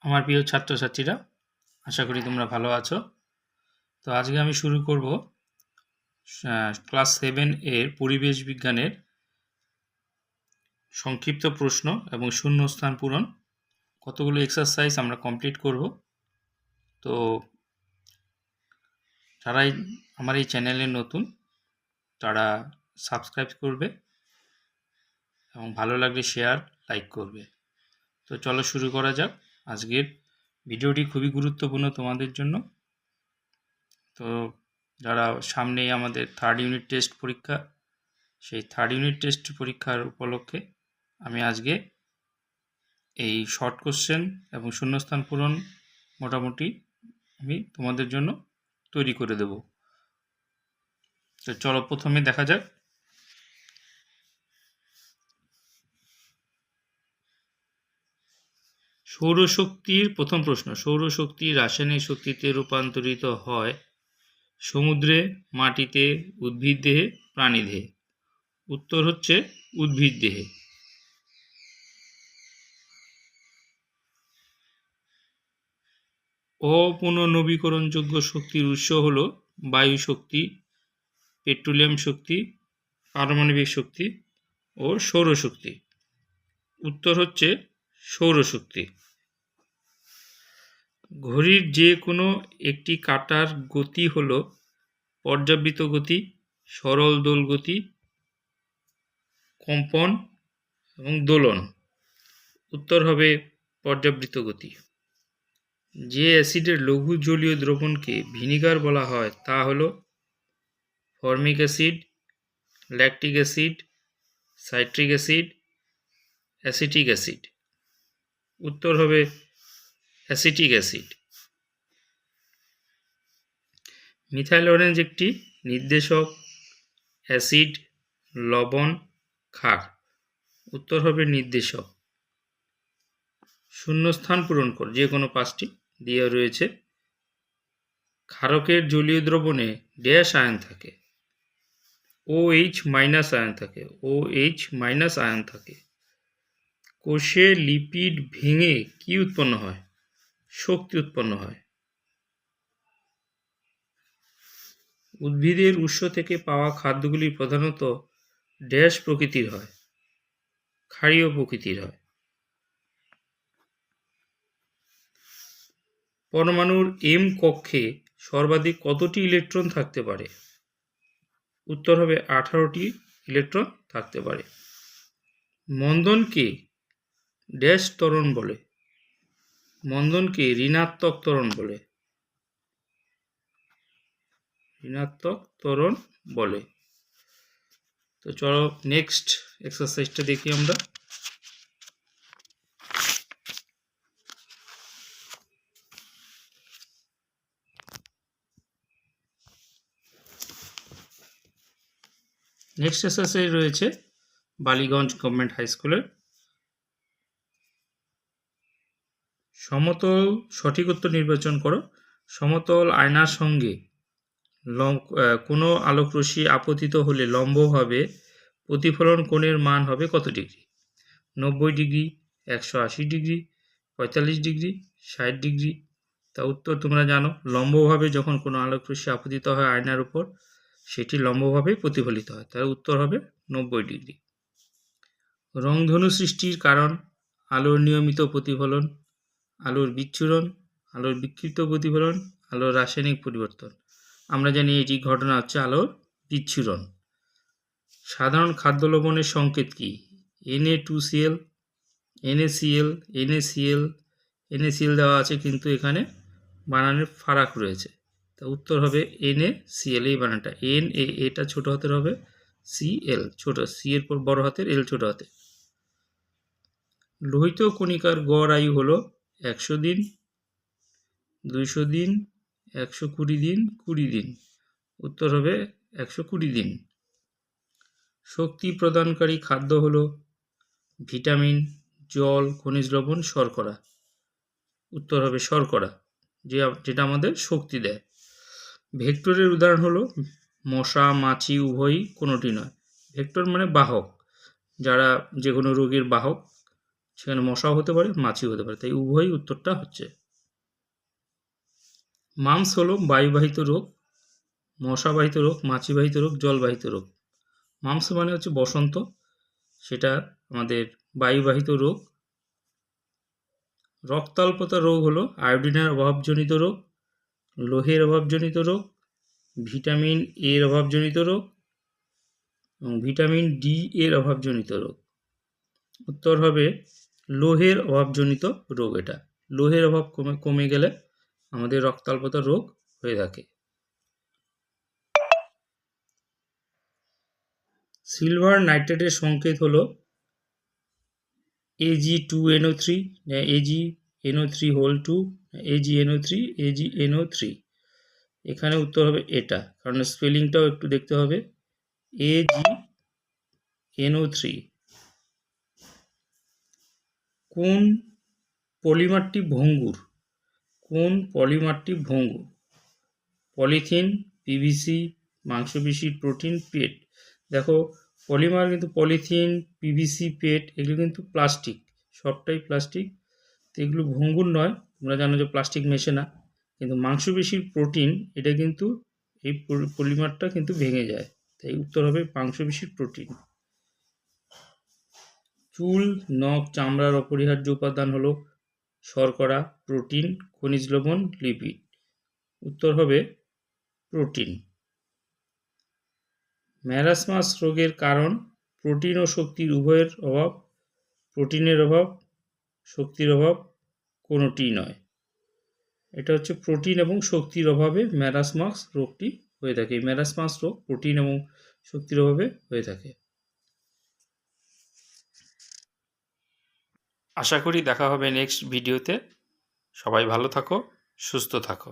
আমার প্রিয় ছাত্রছাত্রীরা, আশা করি তোমরা ভালো আছো। তো আজকে আমি শুরু করব ক্লাস 7 এর পরিবেশ বিজ্ঞানের সংক্ষিপ্ত প্রশ্ন এবং শূন্যস্থান পূরণ কতগুলো এক্সারসাইজ আমরা কমপ্লিট করব। তো যারাই আমার এই চ্যানেলে নতুন তারা সাবস্ক্রাইব করবে এবং ভালো লাগলে শেয়ার লাইক করবে। তো চলো শুরু করা যাক। আজকের ভিডিওটি খুবই গুরুত্বপূর্ণ তোমাদের জন্য। তো যারা সামনেই আমাদের 3rd ইউনিট টেস্ট পরীক্ষা, সেই 3rd ইউনিট টেস্ট পরীক্ষার উপলক্ষে আমি আজকে এই শর্ট কোশ্চেন এবং শূন্যস্থান পূরণ মোটামুটি আমি তোমাদের জন্য তৈরি করে দেব। তো চলো প্রথমে দেখা যাক। সৌরশক্তির প্রথম প্রশ্ন, সৌরশক্তি রাসায়নিক শক্তিতে রূপান্তরিত হয় সমুদ্রে, মাটিতে, উদ্ভিদ দেহে, প্রাণী দেহে। উত্তর হচ্ছে উদ্ভিদ দেহে। অপুনর্নবীকরণযোগ্য শক্তির উৎস হল বায়ু শক্তি, পেট্রোলিয়াম শক্তি, পারমাণবিক শক্তি ও সৌরশক্তি। উত্তর হচ্ছে সৌরশক্তি। ঘড়ির যে কোনো একটি কাঁটার গতি হল পর্যাবৃত্ত গতি, সরল দোল গতি, কম্পন এবং দোলন। উত্তর হবে পর্যাবৃত্ত গতি। যে অ্যাসিডের লঘু জলীয় দ্রবণকে ভিনিগার বলা হয় তা হল formic acid, lactic acid, citric acid, acetic acid. উত্তর হবে অ্যাসিটিক অ্যাসিড। মিথাইল অরেঞ্জ একটি নির্দেশক, অ্যাসিড, লবণ, ক্ষার। উত্তর হবে নির্দেশক। শূন্যস্থান পূরণ কর, যে কোনো 5টি দেওয়া রয়েছে। ক্ষারকের জলীয় দ্রবণে ড্যাশ আয়ন থাকে, OH মাইনাস আয়ন থাকে, OH মাইনাস আয়ন থাকে। কোষে লিপিড ভেঙে কি উৎপন্ন হয়? শক্তি উৎপন্ন হয়। উদ্ভিদের উৎস থেকে পাওয়া খাদ্যগুলি প্রধানত ড্যাশ প্রকৃতির হয়, ক্ষারীয় প্রকৃতির হয়। পরমাণুর M কক্ষে সর্বাধিক কতটি ইলেকট্রন থাকতে পারে? উত্তর হবে 18টি ইলেকট্রন থাকতে পারে। মন্দনকে ড্যাশ ত্বরণ বলে? মন্দনকে ঋণাত্মক ত্বরণ বলে, ঋণাত্মক ত্বরণ বলে। তো চলো নেক্সট এক্সারসাইজটা দেখি আমরা। নেক্সট এক্সারসাইজ রয়েছে বালিগঞ্জ গভর্নমেন্ট হাই স্কুলের। সমতল, সঠিক উত্তর নির্বাচন করো। সমতল আয়নার সঙ্গে কোনো আলোকরশ্মি আপতিত হলে লম্বভাবে প্রতিফলন কোণের মান হবে কত degree? 90 degree, 180 degree, 45 degree, 60 degree. তা উত্তর তোমরা জানো, লম্বভাবে যখন কোনো আলোকরশ্মি আপতিত হয় আয়নার উপর, সেটি লম্বভাবে প্রতিফলিত হয়, তার উত্তর হবে 90 ডিগ্রি। রংধনু সৃষ্টির কারণ আলোর নিয়মিত প্রতিফলন, আলোর বিচ্ছুরণ, আলোর বিক্ষিপ্ত প্রতিফলন, আলোর রাসায়নিক পরিবর্তন। আমরা জানি এটি ঘটনা হচ্ছে আলোর বিচ্ছুরণ। সাধারণ খাদ্য লবণের সংকেত কি? Na2Cl, NaCl, NaCl, NaCl দেওয়া আছে, কিন্তু এখানে বানানের ফারাক রয়েছে। তা উত্তর হবে NaCl। এই বানানটা এটা ছোট হাতের হবে, Cl ছোট, C এর পর বড় হাতের, L ছোট হাতে। লোহিত কণিকার গড় আয়ু হলো 100 দিন, 200 দিন, 120 দিন, 20 দিন। উত্তর হবে 120 দিন। শক্তি প্রদানকারী খাদ্য হলো ভিটামিন, জল, খনিজ লবণ, শর্করা। উত্তর হবে শর্করা, যেটা আমাদের শক্তি দেয়। ভেক্টরের উদাহরণ হলো মশা, মাছি, উভয়ই, কোনোটি নয়। ভেক্টর মানে বাহক, যারা যে কোনো রোগের বাহক, সেখানে মশাও হতে পারে, মাছিও হতে পারে, তাই উভয়ই উত্তরটা হচ্ছে। মামস হলো বায়ুবাহিত রোগ, মশাবাহিত রোগ, মাছিবাহিত রোগ, জলবাহিত রোগ। মামস মানে হচ্ছে বসন্ত, সেটা আমাদের বায়ুবাহিত রোগ। রক্তাল্পতা রোগ হলো আয়োডিনের অভাবজনিত রোগ, লোহের অভাবজনিত রোগ, ভিটামিন এর অভাবজনিত রোগ এবং ভিটামিন ডি এর অভাবজনিত রোগ। উত্তর হবে লোহের অভাবজনিত রোগ। এটা লোহের অভাব কমে গেলে আমাদের রক্তাল্পতা রোগ হয়ে থাকে। সিলভার নাইট্রেটের সংকেত হলো Ag2NO3, AgNO3(2), AgNO3, AgNO3। এখানে উত্তর হবে এটা, কারণ স্পেলিংটাও একটু দেখতে হবে। AgNO3। কোন পলিমারটি ভঙ্গুর? কোন পলিমারটি ভঙ্গুর? পলিথিন, পিভিসি, মাংসপেশির প্রোটিন, পেট। দেখো পলিমার কিন্তু পলিথিন, পিভিসি, পেট এগুলো কিন্তু প্লাস্টিক, সবটাই প্লাস্টিক, তো এগুলো ভঙ্গুর নয়। তোমরা জানো যে প্লাস্টিক মেশে না, কিন্তু মাংসপেশির প্রোটিন এটা কিন্তু এই পলিমারটা কিন্তু ভেঙে যায়, তাই উত্তর হবে মাংসপেশির প্রোটিন। চুল, নখ, চামড়ার অপরিহার্য উপাদান হলো শর্করা, প্রোটিন, খনিজ লবণ, লিপিড। উত্তর হবে প্রোটিন। ম্যারাসমাস রোগের কারণ প্রোটিন ও শক্তির উভয়ের অভাব, প্রোটিনের অভাব, শক্তির অভাব, কোনোটিই নয়। এটা হচ্ছে প্রোটিন এবং শক্তির অভাবে ম্যারাসমাস রোগটি হয়ে থাকে। এই ম্যারাসমাস রোগ প্রোটিন এবং শক্তির অভাবে হয়ে থাকে। আশা করি দেখা হবে নেক্সট ভিডিওতে। সবাই ভালো থাকো, সুস্থ থাকো।